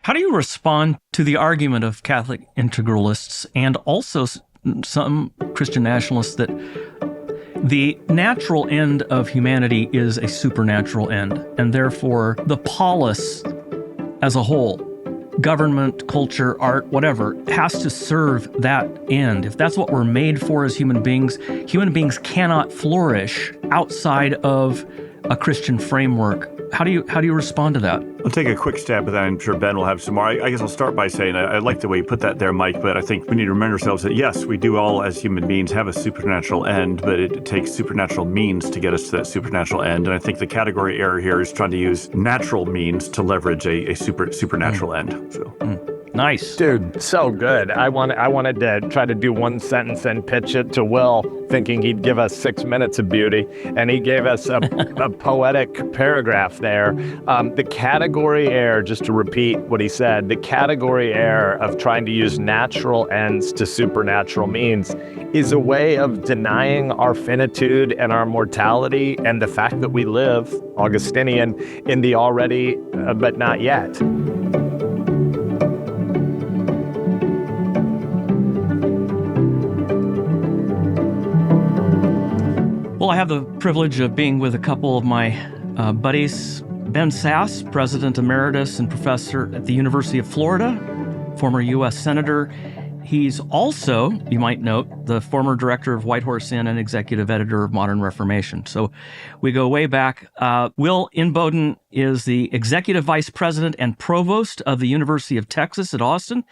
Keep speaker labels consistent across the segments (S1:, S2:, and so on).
S1: How do you respond to the argument of Catholic integralists and also some Christian nationalists that the natural end of humanity is a supernatural end, and therefore the polis as a whole, government, culture, art, whatever, has to serve that end? If that's what we're made for as human beings cannot flourish outside of a Christian framework. How do you respond to that?
S2: I'll take a quick stab at that. I'm sure Ben will have some more. I guess I'll start by saying I like the way you put that there, Mike, but I think we need to remind ourselves that, yes, we do all as human beings have a supernatural end, but it takes supernatural means to get us to that supernatural end. And I think the category error here is trying to use natural means to leverage a supernatural end. So.
S1: Nice.
S3: Dude, so good. I wanted to try to do one sentence and pitch it to Will, thinking he'd give us 6 minutes of beauty, and he gave us a poetic paragraph there. The category error, just to repeat what he said, the category error of trying to use natural ends to supernatural means is a way of denying our finitude and our mortality and the fact that we live, Augustinian, in the already but not yet.
S1: Well, I have the privilege of being with a couple of my buddies. Ben Sasse, President Emeritus and Professor at the University of Florida, former U.S. Senator. He's also, you might note, the former director of White Horse Inn and executive editor of Modern Reformation. So we go way back. Will Inboden is the executive vice president and provost of the University of Texas at Austin.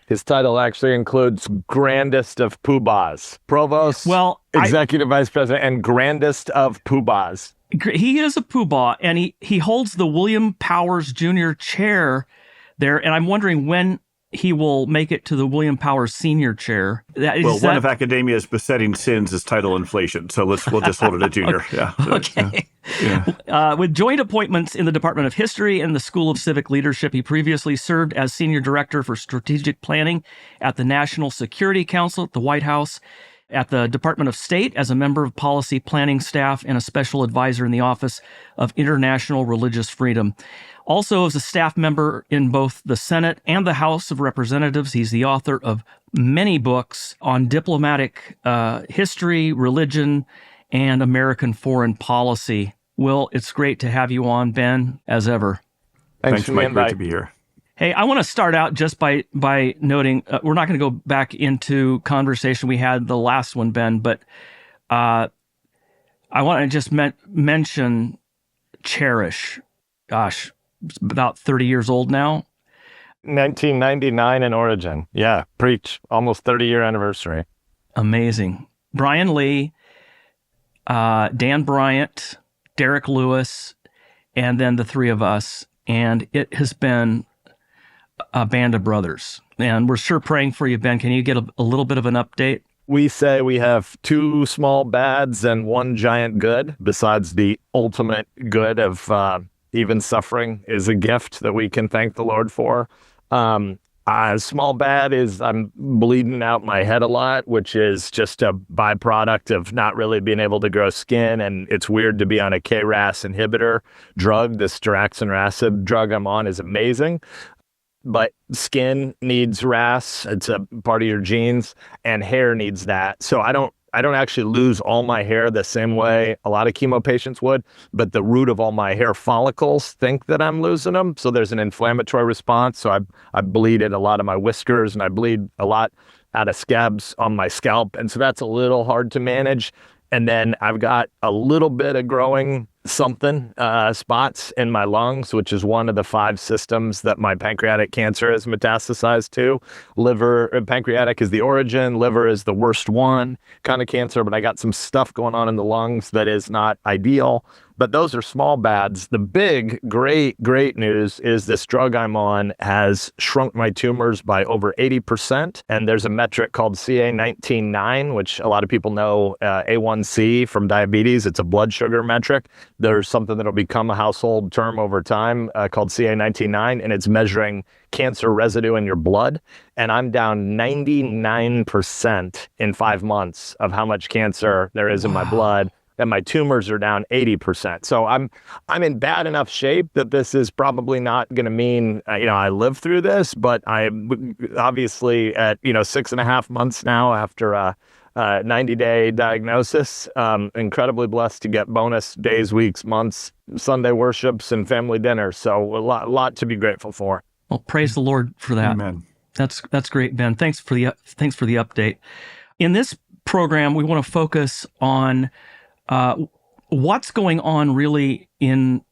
S3: His title actually includes grandest of poobahs. Provost, executive vice president, and grandest of poobahs.
S1: He is a poobah, and he holds the William Powers Jr. chair there, and I'm wondering when he will make it to the William Powers Senior chair.
S2: One of academia's besetting sins is title inflation, so we'll just hold it a junior.
S1: Okay. Yeah. Okay. Yeah. With joint appointments in the Department of History and the School of Civic Leadership, he previously served as Senior Director for Strategic Planning at the National Security Council at the White House, at the Department of State as a member of policy planning staff and a special advisor in the Office of International Religious Freedom. Also, as a staff member in both the Senate and the House of Representatives, he's the author of many books on diplomatic history, religion, and American foreign policy. Will, it's great to have you on, Ben, as ever.
S2: Thanks Mike. Great to be here.
S1: Hey, I want to start out just by noting, we're not going to go back into conversation we had the last one, Ben, but I want to just mention Cherish. Gosh, it's about 30 years old now.
S3: 1999 in origin. Yeah, preach. Almost 30-year anniversary.
S1: Amazing. Brian Lee, Dan Bryant, Derek Lewis, and then the three of us. And it has been a band of brothers. And we're sure praying for you, Ben. Can you get a little bit of an update?
S3: We say we have two small bads and one giant good, besides the ultimate good of even suffering is a gift that we can thank the Lord for. Small bad is I'm bleeding out my head a lot, which is just a byproduct of not really being able to grow skin. And it's weird to be on a KRAS inhibitor drug. This daraxonrasib drug I'm on is amazing. But skin needs RAS. It's a part of your genes, and hair needs that. So I don't actually lose all my hair the same way a lot of chemo patients would, but the root of all my hair follicles think that I'm losing them. So there's an inflammatory response. So I bleed at a lot of my whiskers, and I bleed a lot out of scabs on my scalp. And so that's a little hard to manage. And then I've got a little bit of growing spots in my lungs, which is one of the 5 systems that my pancreatic cancer has metastasized to. Pancreatic is the origin, liver is the worst one kind of cancer, but I got some stuff going on in the lungs that is not ideal. But those are small bads. The big, great news is this drug I'm on has shrunk my tumors by over 80%. And there's a metric called CA19-9, which a lot of people know A1C from diabetes. It's a blood sugar metric. There's something that'll become a household term over time called CA19-9, and it's measuring cancer residue in your blood. And I'm down 99% in 5 months of how much cancer there is in my blood. and my tumors are down 80%. So I'm in bad enough shape that this is probably not going to mean, I live through this, but I'm obviously at, 6.5 months now after a 90-day diagnosis. Incredibly blessed to get bonus days, weeks, months, Sunday worships, and family dinners. So a lot to be grateful for.
S1: Well, praise the Lord for that.
S2: Amen.
S1: That's great, Ben. Thanks for the update. In this program, we want to focus on what's going on really in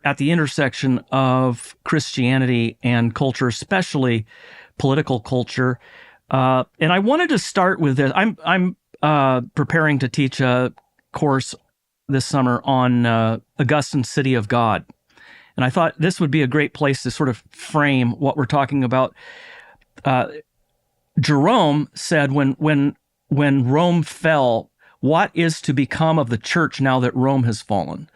S1: at the intersection of Christianity and culture, especially political culture. And I wanted to start with this. I'm preparing to teach a course this summer on Augustine's City of God, and I thought this would be a great place to sort of frame what we're talking about. Jerome said, when Rome fell, what is to become of the church now that Rome has fallen?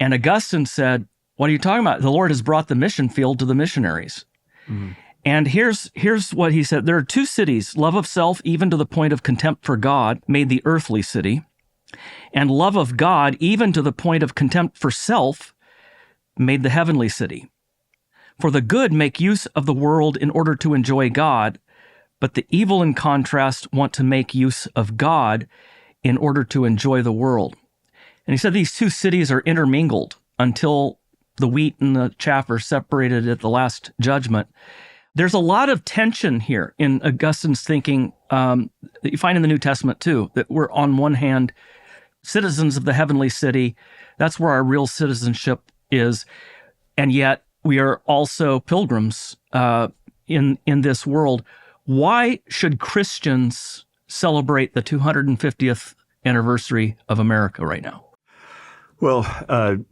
S1: And Augustine said, what are you talking about? The Lord has brought the mission field to the missionaries. Mm-hmm. And here's what he said. There are two cities, love of self, even to the point of contempt for God, made the earthly city, and love of God, even to the point of contempt for self, made the heavenly city. For the good make use of the world in order to enjoy God, but the evil, in contrast, want to make use of God in order to enjoy the world. And he said these two cities are intermingled until the wheat and the chaff are separated at the last judgment. There's a lot of tension here in Augustine's thinking that you find in the New Testament too, that we're on one hand citizens of the heavenly city. That's where our real citizenship is. And yet we are also pilgrims in this world. Why should Christians celebrate the 250th anniversary of America right now?
S2: Well,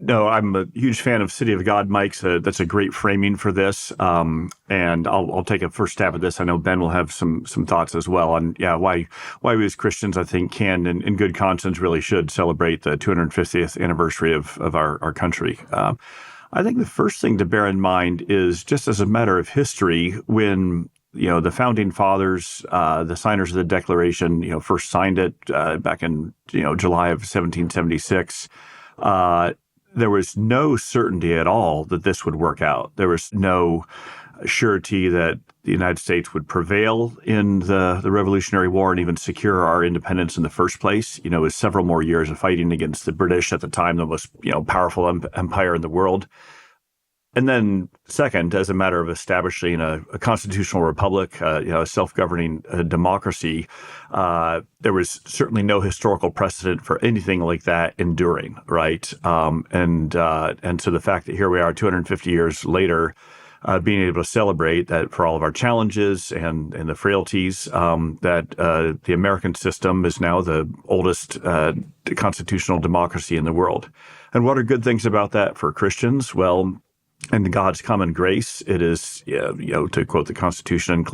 S2: no, I'm a huge fan of City of God, Mike. So that's a great framing for this. And I'll take a first stab at this. I know Ben will have some thoughts as well on, why we as Christians, I think, can, in good conscience, really should celebrate the 250th anniversary of our country. I think the first thing to bear in mind is, just as a matter of history, when the founding fathers, the signers of the Declaration, first signed it back in July of 1776. There was no certainty at all that this would work out. There was no surety that the United States would prevail in the Revolutionary War and even secure our independence in the first place. It was several more years of fighting against the British, at the time the most powerful empire in the world. And then second, as a matter of establishing a constitutional republic, a self-governing democracy, there was certainly no historical precedent for anything like that enduring, right? And so the fact that here we are 250 years later, being able to celebrate that for all of our challenges and the frailties, that the American system is now the oldest constitutional democracy in the world. And what are good things about that for Christians? Well, in God's common grace, it is, to quote the Constitution,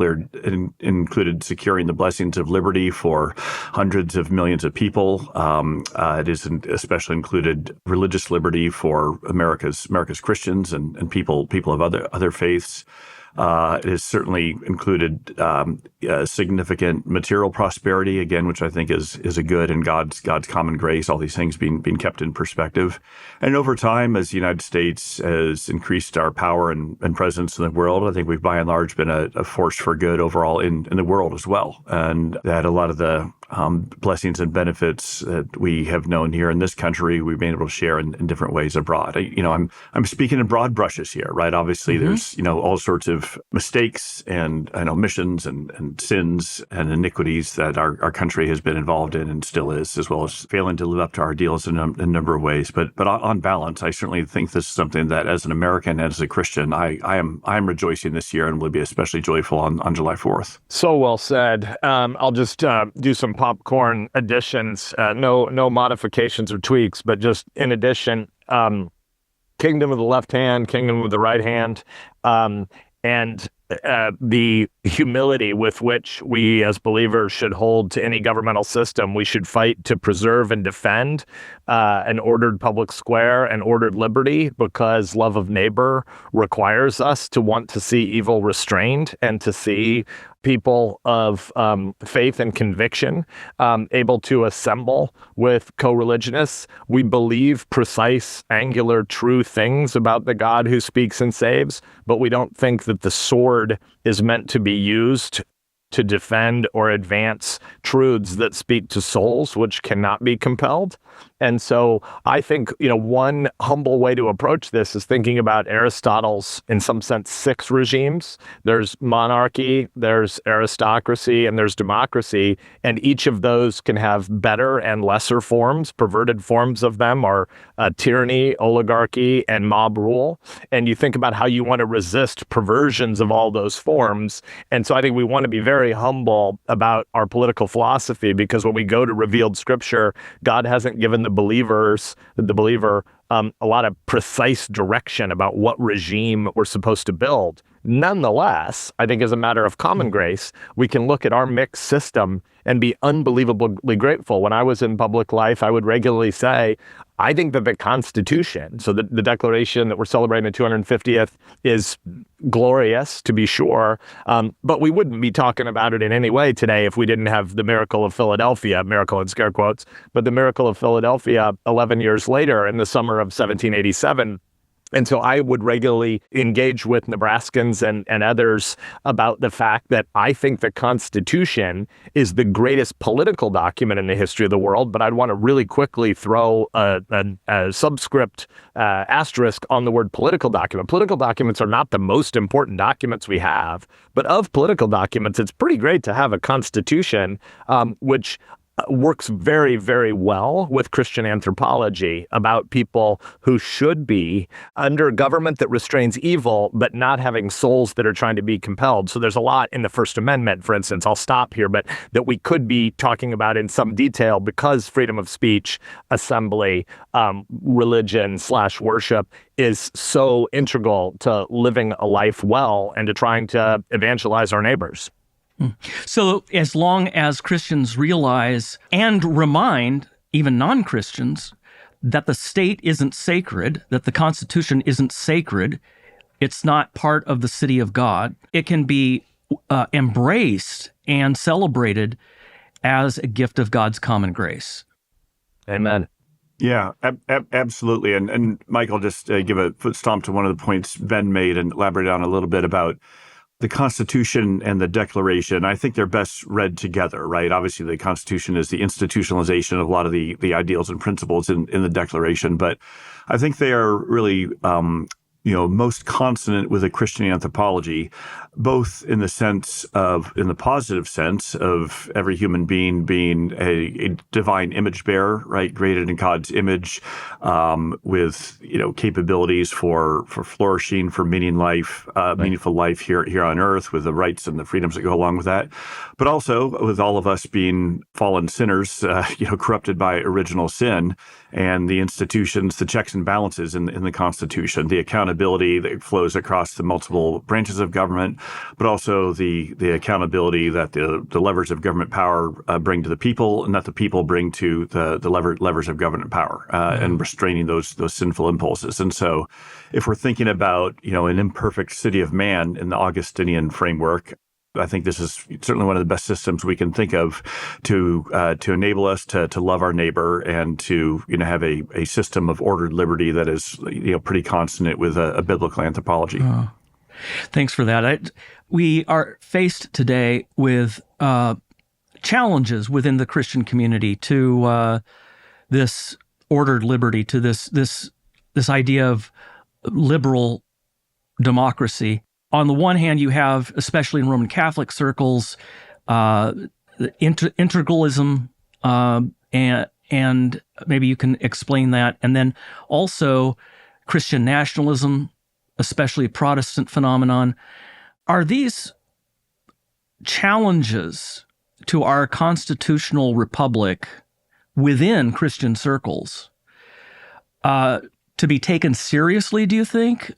S2: included securing the blessings of liberty for hundreds of millions of people. It is especially included religious liberty for America's Christians and people of other faiths. It has certainly included significant material prosperity, again, which I think is a good, and God's common grace, all these things being kept in perspective. And over time, as the United States has increased our power and presence in the world, I think we've by and large been a force for good overall in the world as well. And that a lot of the blessings and benefits that we have known here in this country, we've been able to share in different ways abroad. I'm speaking in broad brushes here, right? Obviously, there's all sorts of mistakes and omissions and sins and iniquities that our country has been involved in and still is, as well as failing to live up to our ideals in a number of ways. But on balance, I certainly think this is something that, as an American, as a Christian, I am rejoicing this year and will be especially joyful on July 4th.
S3: So well said. I'll just do some popcorn additions, no modifications or tweaks, but just in addition, kingdom with the left hand, kingdom with the right hand, and the humility with which we as believers should hold to any governmental system. We should fight to preserve and defend an ordered public square and ordered liberty, because love of neighbor requires us to want to see evil restrained and to see people of faith and conviction able to assemble with co-religionists. We believe precise, angular, true things about the God who speaks and saves, but we don't think that the sword is meant to be used to defend or advance truths that speak to souls, which cannot be compelled. And so I think, one humble way to approach this is thinking about Aristotle's, in some sense, 6 regimes. There's monarchy, there's aristocracy, and there's democracy. And each of those can have better and lesser forms. Perverted forms of them are tyranny, oligarchy, and mob rule. And you think about how you want to resist perversions of all those forms. And so I think we want to be very humble about our political philosophy, because when we go to revealed scripture, God hasn't given the believer a lot of precise direction about what regime we're supposed to build. Nonetheless, I think as a matter of common grace, we can look at our mixed system and be unbelievably grateful. When I was in public life, I would regularly say, I think that the Constitution, so the Declaration that we're celebrating the 250th, is glorious, to be sure, but we wouldn't be talking about it in any way today if we didn't have the miracle of Philadelphia, miracle in scare quotes, but the miracle of Philadelphia 11 years later in the summer of 1787. And so I would regularly engage with Nebraskans and others about the fact that I think the Constitution is the greatest political document in the history of the world, but I'd want to really quickly throw a subscript asterisk on the word political document. Political documents are not the most important documents we have, but of political documents, it's pretty great to have a Constitution, which works very, very well with Christian anthropology about people who should be under government that restrains evil, but not having souls that are trying to be compelled. So there's a lot in the First Amendment, for instance, I'll stop here, but that we could be talking about in some detail, because freedom of speech, assembly, religion/worship is so integral to living a life well and to trying to evangelize our neighbors.
S1: So as long as Christians realize and remind even non-Christians that the state isn't sacred, that the Constitution isn't sacred, it's not part of the city of God, it can be embraced and celebrated as a gift of God's common grace.
S3: Amen.
S2: Yeah, absolutely. And Michael, just give a foot stomp to one of the points Ben made and elaborate on a little bit about the Constitution and the Declaration. I think they're best read together, right? Obviously, the Constitution is the institutionalization of a lot of the ideals and principles in the Declaration, but I think they are really most consonant with a Christian anthropology, both in the positive sense of every human being being a divine image bearer, right? Created in God's image, with, capabilities for flourishing, for meaningful life here on earth, with the rights and the freedoms that go along with that. But also with all of us being fallen sinners, corrupted by original sin, and the institutions, the checks and balances in the Constitution, the accountability that flows across the multiple branches of government, but also the accountability that the levers of government power bring to the people, and that the people bring to the levers of government power, and restraining those sinful impulses. And so if we're thinking about, an imperfect city of man in the Augustinian framework, I think this is certainly one of the best systems we can think of to enable us to love our neighbor and to have a system of ordered liberty that is pretty consonant with a biblical anthropology.
S1: Oh, thanks for that. We are faced today with challenges within the Christian community to this ordered liberty, to this idea of liberal democracy. On the one hand, you have, especially in Roman Catholic circles, integralism, and maybe you can explain that. And then also Christian nationalism, especially Protestant phenomenon. Are these challenges to our constitutional republic within Christian circles to be taken seriously, do you think?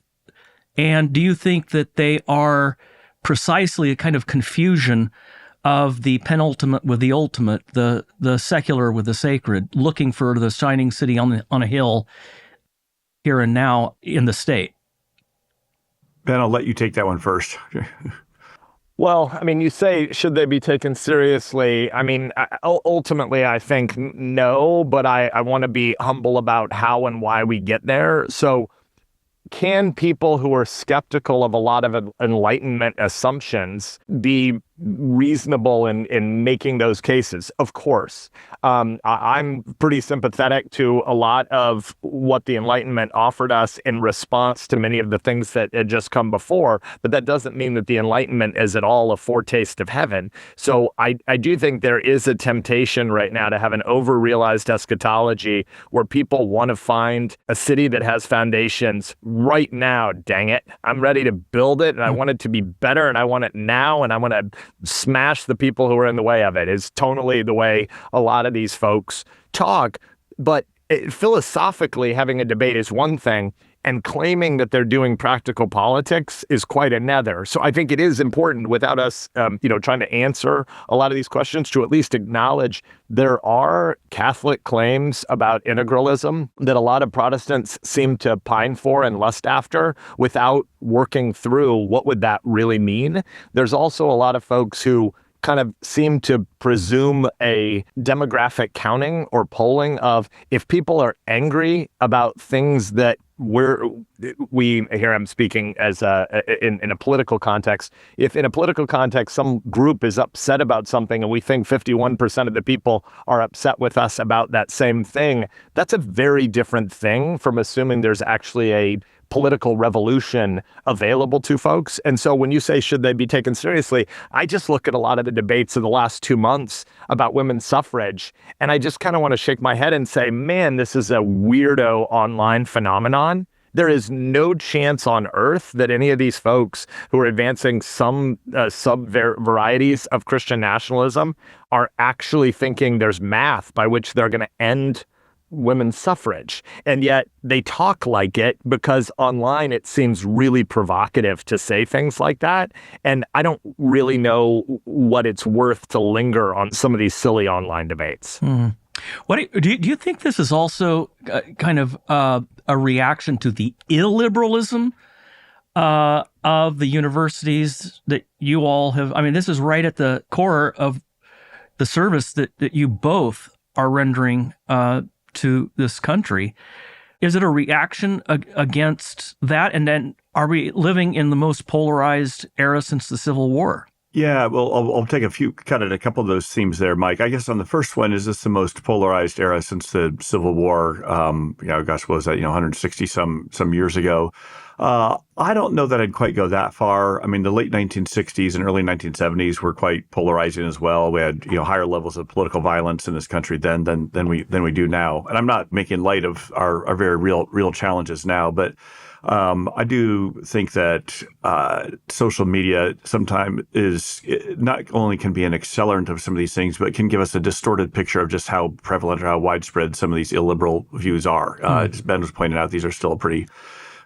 S1: And do you think that they are precisely a kind of confusion of the penultimate with the ultimate, the secular with the sacred, looking for the shining city on a hill here and now in the state.
S2: Ben, I'll let you take that one first.
S3: Well, I mean, you say, should they be taken seriously? I mean, ultimately, I think no, but I want to be humble about how and why we get there. So can people who are skeptical of a lot of Enlightenment assumptions be reasonable in making those cases? Of course. I'm pretty sympathetic to a lot of what the Enlightenment offered us in response to many of the things that had just come before, but that doesn't mean that the Enlightenment is at all a foretaste of heaven. So I do think there is a temptation right now to have an over-realized eschatology where people want to find a city that has foundations right now. Dang it. I'm ready to build it, and I want it to be better, and I want it now, and I want to smash the people who are in the way of it, is tonally the way a lot of these folks talk. But philosophically, having a debate is one thing, and claiming that they're doing practical politics is quite another. So I think it is important, without us, trying to answer a lot of these questions, to at least acknowledge there are Catholic claims about integralism that a lot of Protestants seem to pine for and lust after without working through what would that really mean. There's also a lot of folks who kind of seem to presume a demographic counting or polling of, if people are angry about things that we here I'm speaking as in a political context. If in a political context some group is upset about something and we think 51% of the people are upset with us about that same thing, that's a very different thing from assuming there's actually a political revolution available to folks. And so when you say, should they be taken seriously, I just look at a lot of the debates of the last 2 months about women's suffrage, and I just kind of want to shake my head and say, man, this is a weirdo online phenomenon. There is no chance on earth that any of these folks who are advancing some varieties of Christian nationalism are actually thinking there's math by which they're going to end women's suffrage. And yet they talk like it because online it seems really provocative to say things like that. And I don't really know what it's worth to linger on some of these silly online debates.
S1: Mm. What do you think this is also kind of a reaction to the illiberalism of the universities that you all have? I mean, this is right at the core of the service that you both are rendering to this country. Is it a reaction against that? And then are we living in the most polarized era since the Civil War?
S2: Yeah, well, I'll take cut at a couple of those themes there, Mike. I guess on the first one, is this the most polarized era since the Civil War? What was that, 160 some years ago? I don't know that I'd quite go that far. I mean, the late 1960s and early 1970s were quite polarizing as well. We had, higher levels of political violence in this country then than we do now. And I'm not making light of our very real challenges now, but I do think that social media sometimes is not only can be an accelerant of some of these things, but can give us a distorted picture of just how prevalent or how widespread some of these illiberal views are. As Ben was pointing out, these are still a pretty,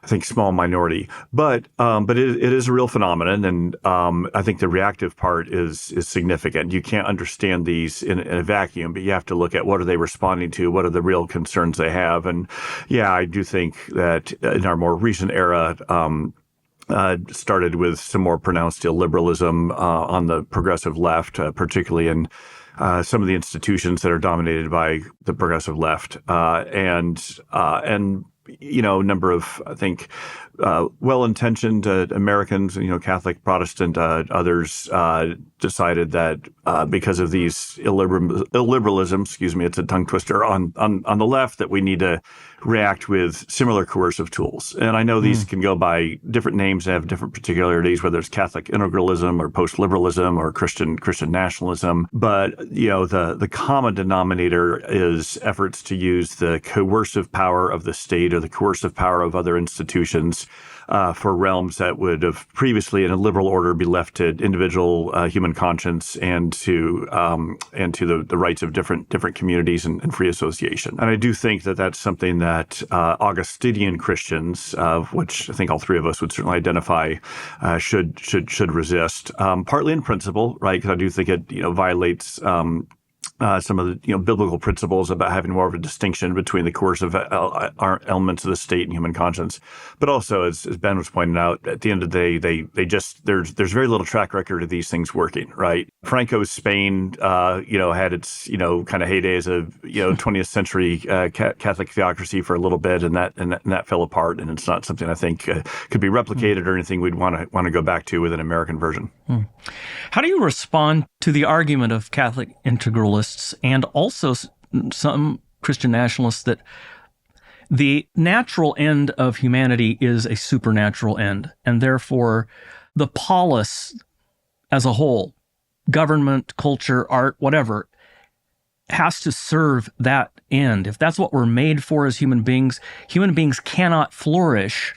S2: I think, small minority, but it is a real phenomenon, and I think the reactive part is significant. You can't understand these in a vacuum, but you have to look at what are they responding to, what are the real concerns they have, and yeah, I do think that in our more recent era, started with some more pronounced illiberalism on the progressive left, particularly in some of the institutions that are dominated by the progressive left, and a number of, I think, well-intentioned Americans, Catholic, Protestant, others decided that because of these illiberalism, it's a tongue twister on the left, that we need to react with similar coercive tools. And I know these can go by different names and have different particularities, whether it's Catholic integralism or post-liberalism or Christian nationalism. But, the common denominator is efforts to use the coercive power of the state or the coercive power of other institutions for realms that would have previously, in a liberal order, be left to individual human conscience and to the rights of different communities and free association. And I do think that that's something that Augustinian Christians, which I think all three of us would certainly identify, should resist. Partly in principle, right? Because I do think it violates some of the biblical principles about having more of a distinction between the coercive elements of the state and human conscience. But also, as Ben was pointing out, at the end of the day, they just there's very little track record of these things working, right? Franco's Spain, had its kind of heyday as a 20th century Catholic theocracy for a little bit, and that fell apart, and it's not something I think could be replicated or anything we'd want to go back to with an American version.
S1: How do you respond to the argument of Catholic integralists and also some Christian nationalists that the natural end of humanity is a supernatural end, and therefore the polis as a whole, government, culture, art, whatever, has to serve that end? If that's what we're made for as human beings cannot flourish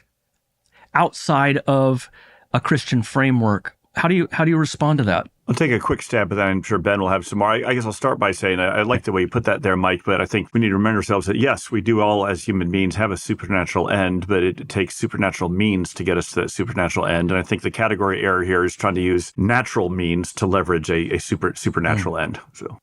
S1: outside of a Christian framework. How do you respond to that?
S2: I'll take a quick stab at that. I'm sure Ben will have some more. I guess I'll start by saying I like the way you put that there, Mike, but I think we need to remind ourselves that, yes, we do all as human beings have a supernatural end, but it takes supernatural means to get us to that supernatural end. And I think the category error here is trying to use natural means to leverage a supernatural end. So.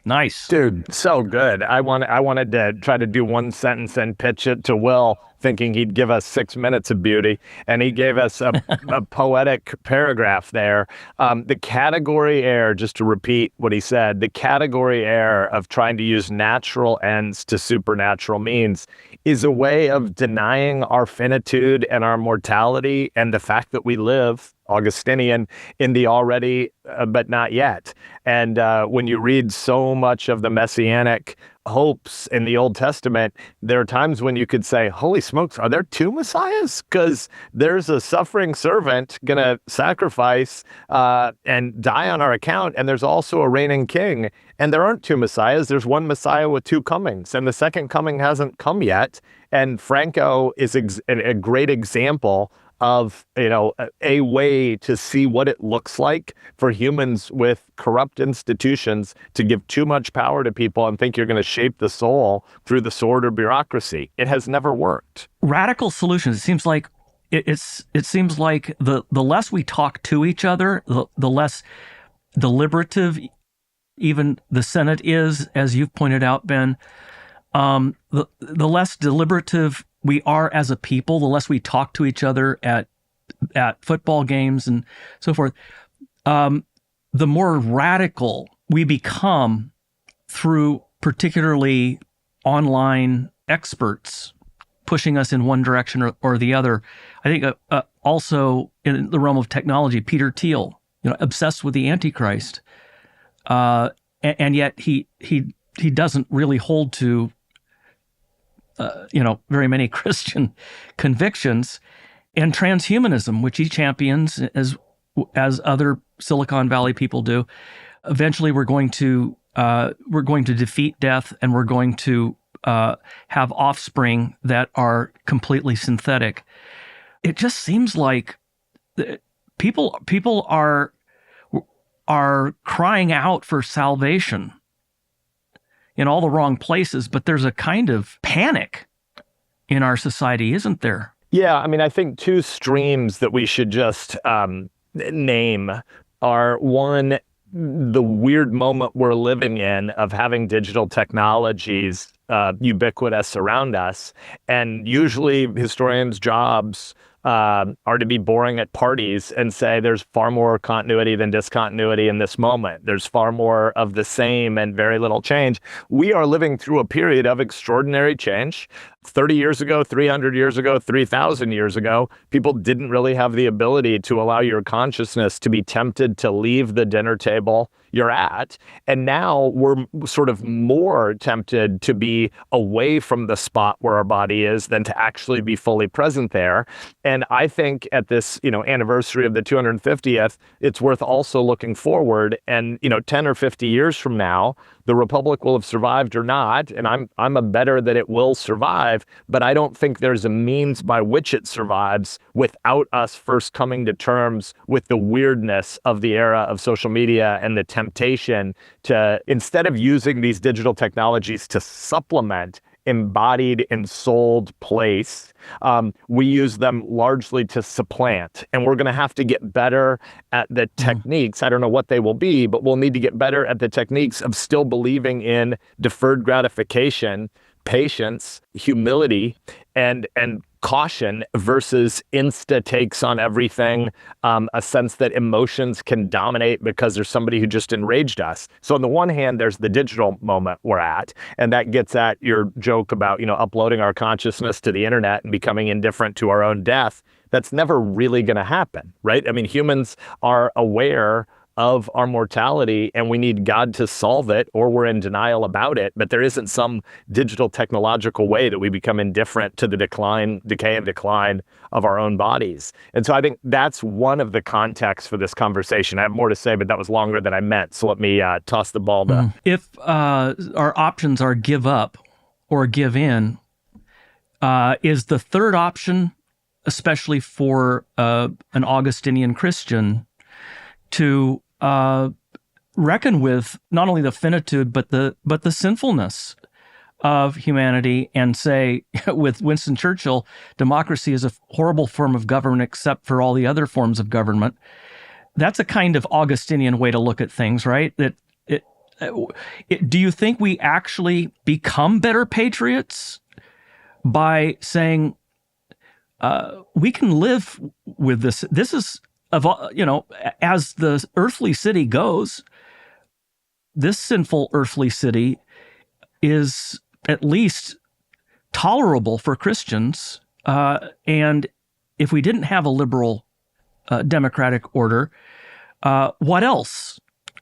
S1: Nice.
S3: Dude, so good. I wanted to try to do one sentence and pitch it to Will, thinking he'd give us 6 minutes of beauty, and he gave us a poetic paragraph there. The category error, just to repeat what he said, the category error of trying to use natural ends to supernatural means is a way of denying our finitude and our mortality and the fact that we live, Augustinian, in the already but not yet. And when you read so much of the messianic hopes in the Old Testament, there are times when you could say, holy smokes, are there two messiahs? Because there's a suffering servant going to sacrifice and die on our account, and there's also a reigning king. And there aren't two messiahs. There's one messiah with two comings, and the second coming hasn't come yet. And Franco is a great example of a way to see what it looks like for humans with corrupt institutions to give too much power to people and think you're going to shape the soul through the sword or bureaucracy. It has never worked.
S1: Radical solutions. It seems like it seems like the less we talk to each other, the less deliberative even the Senate is, as you've pointed out, Ben. The less deliberative we are as a people, the less we talk to each other at football games and so forth, the more radical we become through particularly online experts pushing us in one direction or the other. I think also in the realm of technology, Peter Thiel, obsessed with the Antichrist, and yet he doesn't really hold to very many Christian convictions, and transhumanism, which he champions as other Silicon Valley people do. Eventually, we're going to defeat death, and we're going to have offspring that are completely synthetic. It just seems like people are crying out for salvation in all the wrong places, but there's a kind of panic in our society, isn't there?
S3: Yeah, I mean, I think two streams that we should just name are, one, the weird moment we're living in of having digital technologies ubiquitous around us. And usually historians' jobs are to be boring at parties and say there's far more continuity than discontinuity in this moment. There's far more of the same and very little change. We are living through a period of extraordinary change. 30 years ago, 300 years ago, 3,000 years ago, people didn't really have the ability to allow your consciousness to be tempted to leave the dinner table you're at. And now we're sort of more tempted to be away from the spot where our body is than to actually be fully present there. And I think at this, anniversary of the 250th, it's worth also looking forward. And, 10 or 50 years from now, the Republic will have survived or not. And I'm a better that it will survive. survive, but I don't think there's a means by which it survives without us first coming to terms with the weirdness of the era of social media and the temptation to, instead of using these digital technologies to supplement embodied, ensouled place, we use them largely to supplant. And we're going to have to get better at the techniques. I don't know what they will be, but we'll need to get better at the techniques of still believing in deferred gratification, patience, humility, and caution versus insta takes on everything, a sense that emotions can dominate because there's somebody who just enraged us. So on the one hand, there's the digital moment we're at, and that gets at your joke about, uploading our consciousness to the internet and becoming indifferent to our own death. That's never really going to happen, right? I mean, humans are aware of our mortality, and we need God to solve it, or we're in denial about it. But there isn't some digital technological way that we become indifferent to the decay and decline of our own bodies. And so I think that's one of the contexts for this conversation. I have more to say, but that was longer than I meant. So let me toss the ball to...
S1: If our options are give up or give in, is the third option, especially for an Augustinian Christian, to reckon with not only the finitude but the sinfulness of humanity, and say, with Winston Churchill, democracy is a horrible form of government except for all the other forms of government. That's a kind of Augustinian way to look at things, right? Do you think we actually become better patriots by saying we can live with this? This is, as the earthly city goes, this sinful earthly city is at least tolerable for Christians. And if we didn't have a liberal democratic order, what else?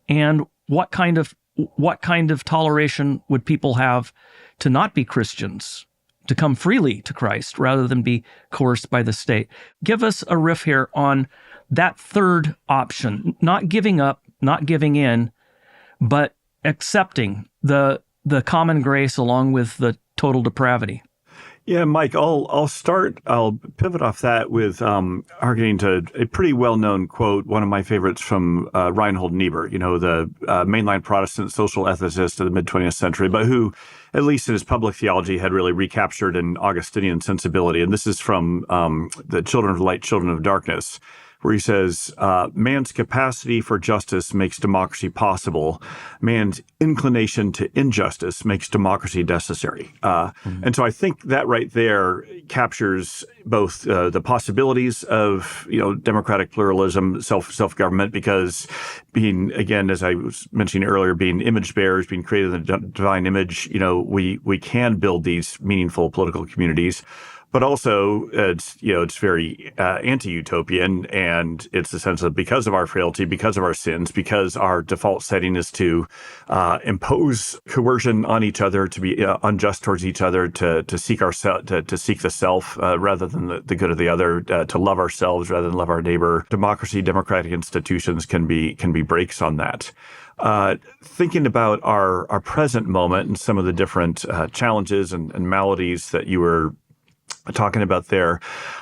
S1: And what kind of toleration would people have to not be Christians, to come freely to Christ rather than be coerced by the state? Give us a riff here on that third option, not giving up, not giving in, but accepting the common grace along with the total depravity.
S2: Yeah, Mike, I'll pivot off that with arguing to a pretty well-known quote, one of my favorites from Reinhold Niebuhr, the mainline Protestant social ethicist of the mid-20th century, but who, at least in his public theology, had really recaptured an Augustinian sensibility. And this is from The Children of Light, Children of Darkness, where he says, man's capacity for justice makes democracy possible. Man's inclination to injustice makes democracy necessary. And so I think that right there captures both the possibilities of, democratic pluralism, self-government, because being, again, as I was mentioning earlier, being image bearers, being created in the divine image, we can build these meaningful political communities. But also, it's very anti-utopian, and it's the sense of, because of our frailty, because of our sins, because our default setting is to impose coercion on each other, to be unjust towards each other, to seek to seek the self rather than the good of the other, to love ourselves rather than love our neighbor. Democracy, democratic institutions can be brakes on that. Thinking about our present moment and some of the different challenges and maladies that you were talking about there,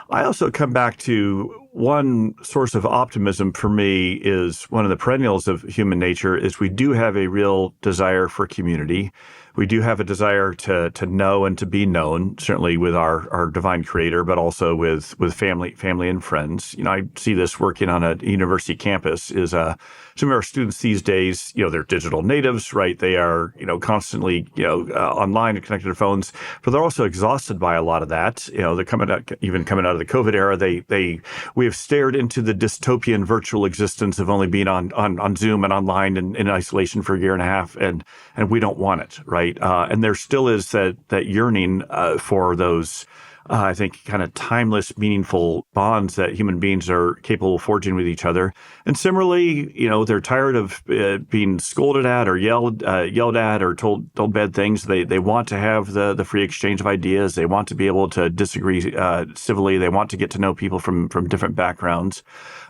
S2: I also come back to one source of optimism for me is one of the perennials of human nature is we do have a real desire for community. We do have a desire to know and to be known, certainly with our divine creator, but also with family and friends. I see this working on a university campus is some of our students these days, they're digital natives, right? They are, constantly, online and connected to their phones, but they're also exhausted by a lot of that. They're coming out of the COVID era. We have stared into the dystopian virtual existence of only being on Zoom and online and in isolation for a year and a half, and we don't want it, right? And there still is that yearning for those, I think, kind of timeless, meaningful bonds that human beings are capable of forging with each other. And similarly, they're tired of being scolded at or yelled at or told bad things. They want to have the free exchange of ideas. They want to be able to disagree civilly. They want to get to know people from different backgrounds.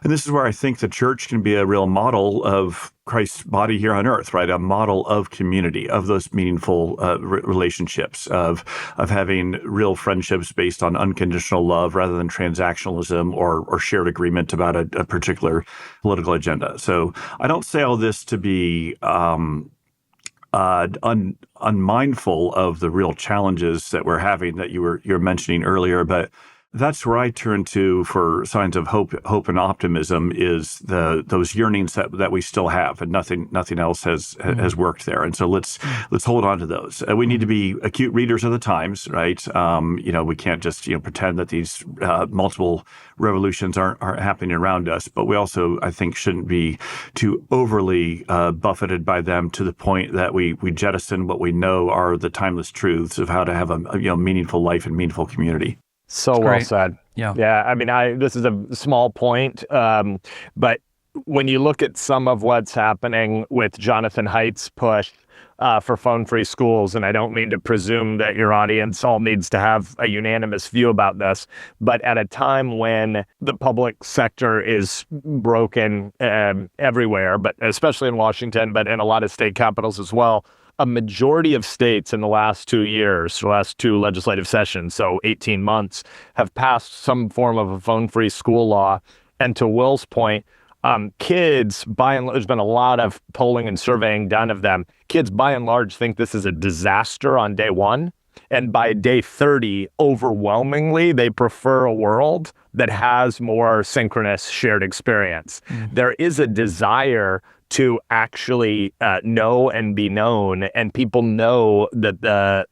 S2: And this is where I think the church can be a real model of Christ's body here on earth, right? A model of community, of those meaningful relationships, of having real friendships based on unconditional love rather than transactionalism or shared agreement about a particular political agenda. So I don't say all this to be unmindful of the real challenges that we're having that you're mentioning earlier, but that's where I turn to for signs of hope and optimism is those yearnings that we still have, and nothing else has worked there. And so let's hold on to those. We need to be acute readers of the times, right? We can't just pretend that these multiple revolutions aren't happening around us, but we also, I think, shouldn't be too overly buffeted by them to the point that we jettison what we know are the timeless truths of how to have a meaningful life and meaningful community.
S3: So well said. Yeah. I mean, this is a small point, but when you look at some of what's happening with Jonathan Haidt's push for phone-free schools, and I don't mean to presume that your audience all needs to have a unanimous view about this, but at a time when the public sector is broken everywhere, but especially in Washington, but in a lot of state capitals as well, a majority of states in the last 2 years, the last 2 legislative sessions, so 18 months, have passed some form of a phone-free school law. And to Will's point, kids, by and large, there's been a lot of polling and surveying done of them. Kids, by and large, think this is a disaster on day 1. And by day 30, overwhelmingly, they prefer a world that has more synchronous shared experience. There is a desire to actually know and be known, and people know that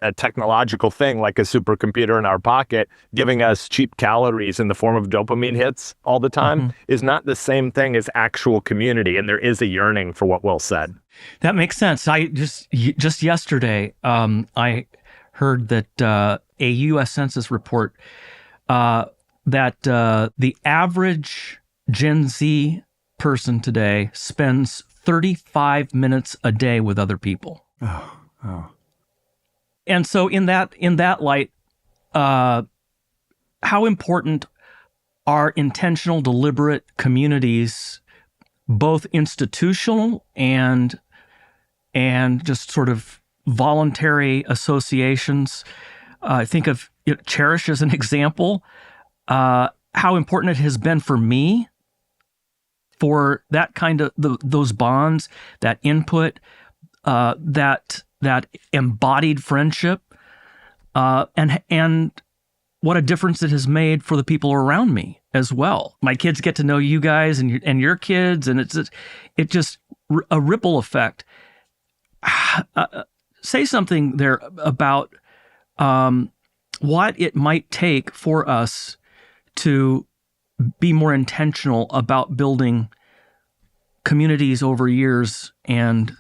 S3: a technological thing like a supercomputer in our pocket giving us cheap calories in the form of dopamine hits all the time is not the same thing as actual community, and there is a yearning for what Will said.
S1: That makes sense. I just yesterday, I heard that a U.S. Census report that the average Gen Z person today spends 35 minutes a day with other people. Oh. And so in that light, how important are intentional, deliberate communities, both institutional and just sort of voluntary associations? I think of Cherish as an example, how important it has been for me for that kind of those bonds, that input, that embodied friendship, and what a difference it has made for the people around me as well. My kids get to know you guys and your kids, and it's just a ripple effect. Say something there about what it might take for us to be more intentional about building communities over years and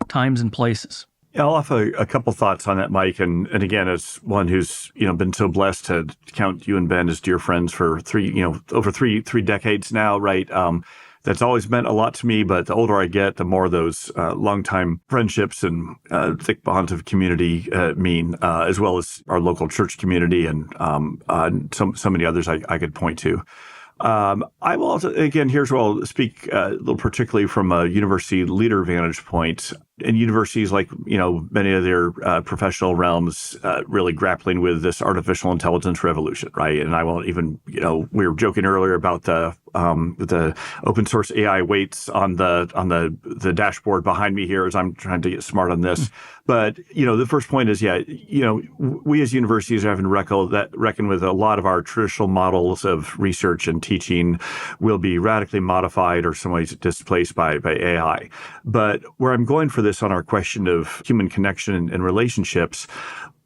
S1: times and places.
S2: Yeah, I'll have a couple thoughts on that, Mike. And again, as one who's been so blessed to count you and Ben as dear friends for over three decades now, right? That's always meant a lot to me. But the older I get, the more those longtime friendships and thick bonds of community mean, as well as our local church community and so many others I could point to. I will also, again, here's where I'll speak a little particularly from a university leader vantage point. And universities, like, many of their professional realms, really grappling with this artificial intelligence revolution, right? And I won't even, we were joking earlier about the open source AI weights on the dashboard behind me here as I'm trying to get smart on this. But, the first point is, we as universities are having to reckon with a lot of our traditional models of research and teaching will be radically modified or some ways displaced by AI. But where I'm going for this on our question of human connection and relationships,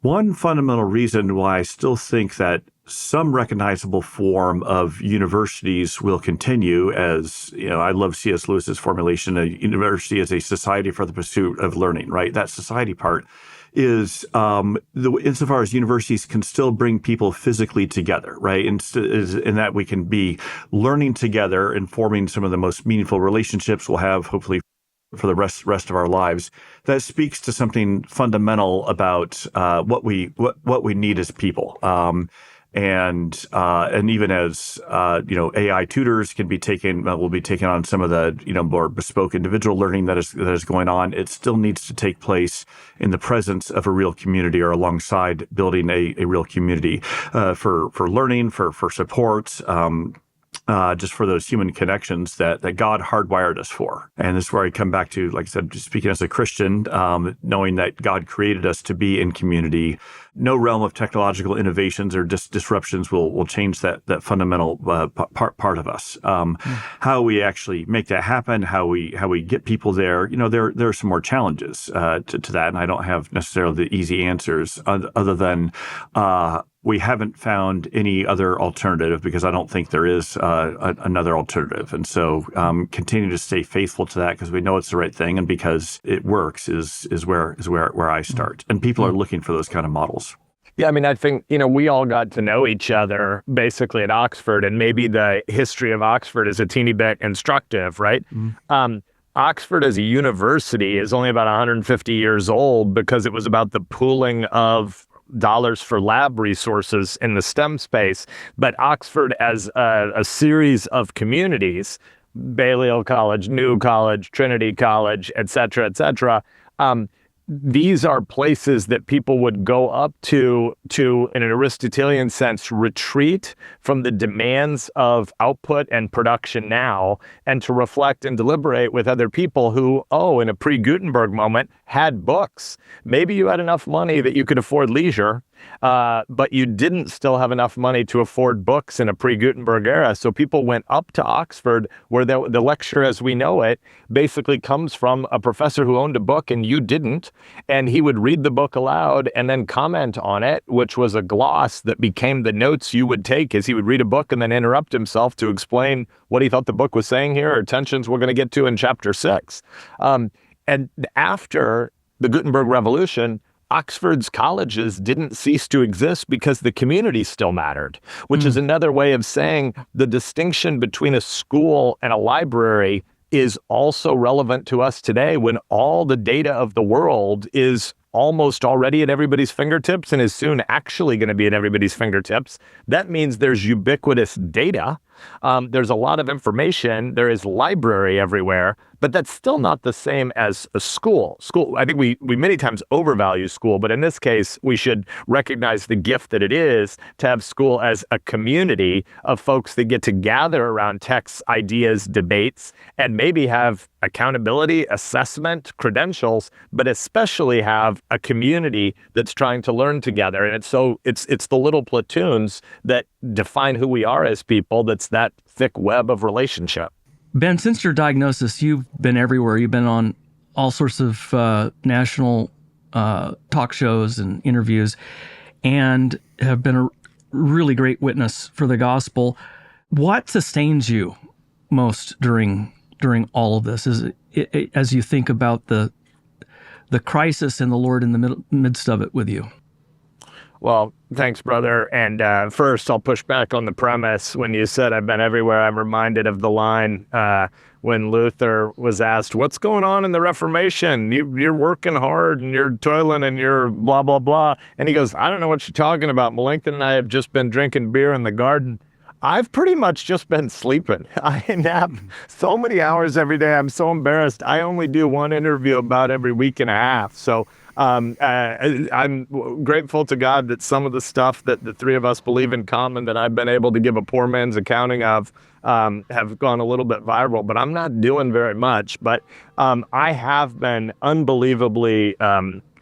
S2: one fundamental reason why I still think that some recognizable form of universities will continue as, I love C.S. Lewis's formulation, a university as a society for the pursuit of learning, right? That society part is insofar as universities can still bring people physically together, right? In that we can be learning together and forming some of the most meaningful relationships we'll have, hopefully, for the rest of our lives. That speaks to something fundamental about what we need as people. And even as AI tutors can be taken, will be taken on some of the more bespoke individual learning that is going on. It still needs to take place in the presence of a real community or alongside building a real community for learning, for support. Just for those human connections that God hardwired us for. And this is where I come back to, like I said, just speaking as a Christian, knowing that God created us to be in community. No realm of technological innovations or disruptions will change that fundamental part of us. How we actually make that happen, how we get people there, there are some more challenges to that. And I don't have necessarily the easy answers other than we haven't found any other alternative, because I don't think there is another alternative. And so continue to stay faithful to that, because we know it's the right thing, and because it works is where I start. And people are looking for those kind of models.
S3: Yeah, I mean, I think, we all got to know each other basically at Oxford, and maybe the history of Oxford is a teeny bit instructive, right? Oxford as a university is only about 150 years old because it was about the pooling of dollars for lab resources in the STEM space. But Oxford as a series of communities, Balliol College, New College, Trinity College, et cetera, these are places that people would go up to, in an Aristotelian sense, retreat from the demands of output and production now, and to reflect and deliberate with other people who, in a pre-Gutenberg moment, had books. Maybe you had enough money that you could afford leisure, but you didn't still have enough money to afford books in a pre-Gutenberg era. So people went up to Oxford, where the lecture as we know it basically comes from a professor who owned a book and you didn't. And he would read the book aloud and then comment on it, which was a gloss that became the notes you would take as he would read a book and then interrupt himself to explain what he thought the book was saying here, or tensions we're going to get to in chapter 6. And after the Gutenberg Revolution, Oxford's colleges didn't cease to exist because the community still mattered, which is another way of saying the distinction between a school and a library is also relevant to us today, when all the data of the world is almost already at everybody's fingertips and is soon actually going to be at everybody's fingertips. That means there's ubiquitous data. There's a lot of information. There is library everywhere, but that's still not the same as a school. I think we many times overvalue school, but in this case, we should recognize the gift that it is to have school as a community of folks that get to gather around texts, ideas, debates, and maybe have accountability, assessment, credentials, but especially have a community that's trying to learn together. And it's the little platoons that define who we are as people. That's that thick web of relationship.
S1: Ben, since your diagnosis, you've been everywhere. You've been on all sorts of national talk shows and interviews, and have been a really great witness for the gospel. What sustains you most during all of this, is it, as you think about the crisis and the Lord in the midst of it with you?
S3: Well, thanks, brother. And first, I'll push back on the premise. When you said I've been everywhere, I'm reminded of the line when Luther was asked, what's going on in the Reformation? You're working hard and you're toiling and you're blah, blah, blah. And he goes, I don't know what you're talking about. Melanchthon and I have just been drinking beer in the garden. I've pretty much just been sleeping. I nap so many hours every day. I'm so embarrassed. I only do one interview about every week and a half. So I'm grateful to God that some of the stuff that the three of us believe in common that I've been able to give a poor man's accounting of have gone a little bit viral, but I'm not doing very much. But I have been unbelievably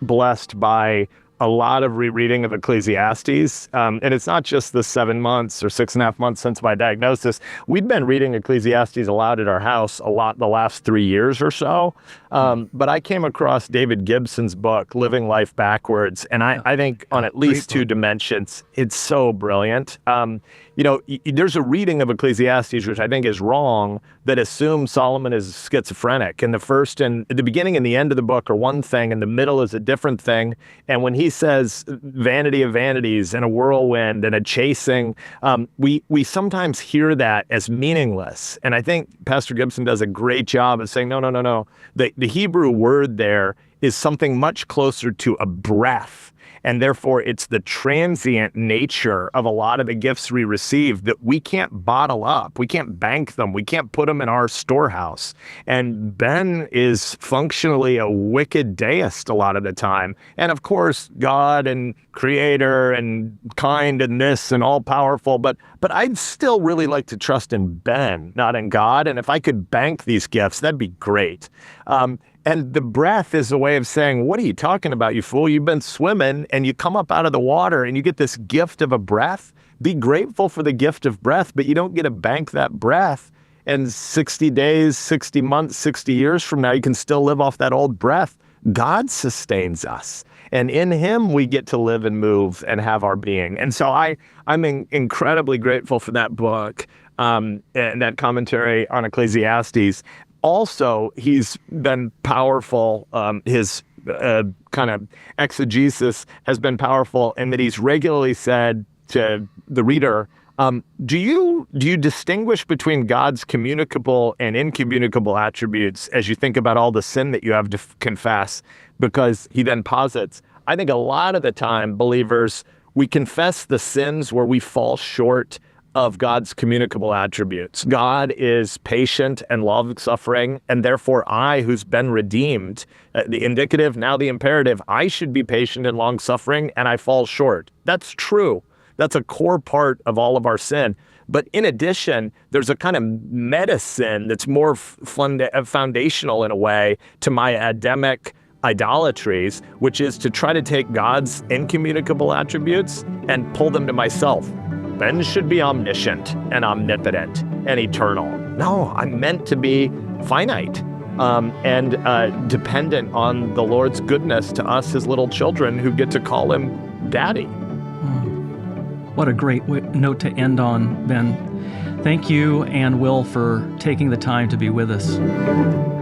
S3: blessed by a lot of rereading of Ecclesiastes. And it's not just the 7 months or 6.5 months since my diagnosis. We've been reading Ecclesiastes aloud at our house a lot the last 3 years or so. But I came across David Gibson's book, Living Life Backwards. And I think on at least two dimensions, it's so brilliant. There's a reading of Ecclesiastes, which I think is wrong, that assumes Solomon is schizophrenic. And the beginning and the end of the book are one thing, and the middle is a different thing. And when he says vanity of vanities and a whirlwind and a chasing, we sometimes hear that as meaningless. And I think Pastor Gibson does a great job of saying, no. The Hebrew word there is something much closer to a breath. And therefore, it's the transient nature of a lot of the gifts we receive that we can't bottle up. We can't bank them. We can't put them in our storehouse. And Ben is functionally a wicked deist a lot of the time. And of course, God and creator and kind and this and all powerful. But I'd still really like to trust in Ben, not in God. And if I could bank these gifts, that'd be great. And the breath is a way of saying, what are you talking about, you fool? You've been swimming and you come up out of the water and you get this gift of a breath. Be grateful for the gift of breath, but you don't get to bank that breath. And 60 days, 60 months, 60 years from now, you can still live off that old breath. God sustains us. And in him, we get to live and move and have our being. And so I'm incredibly grateful for that book and that commentary on Ecclesiastes. Also, he's been powerful. His kind of exegesis has been powerful in that he's regularly said to the reader, do you distinguish between God's communicable and incommunicable attributes as you think about all the sin that you have to confess? Because he then posits, I think a lot of the time, believers, we confess the sins where we fall short of God's communicable attributes. God is patient and long-suffering, and therefore I, who's been redeemed, the indicative, now the imperative, I should be patient and long-suffering, and I fall short. That's true. That's a core part of all of our sin. But in addition, there's a kind of meta sin that's more foundational in a way to my Adamic idolatries, which is to try to take God's incommunicable attributes and pull them to myself. Ben should be omniscient and omnipotent and eternal. No, I'm meant to be finite and dependent on the Lord's goodness to us, his little children who get to call him Daddy.
S1: What a great note to end on, Ben. Thank you and Will for taking the time to be with us.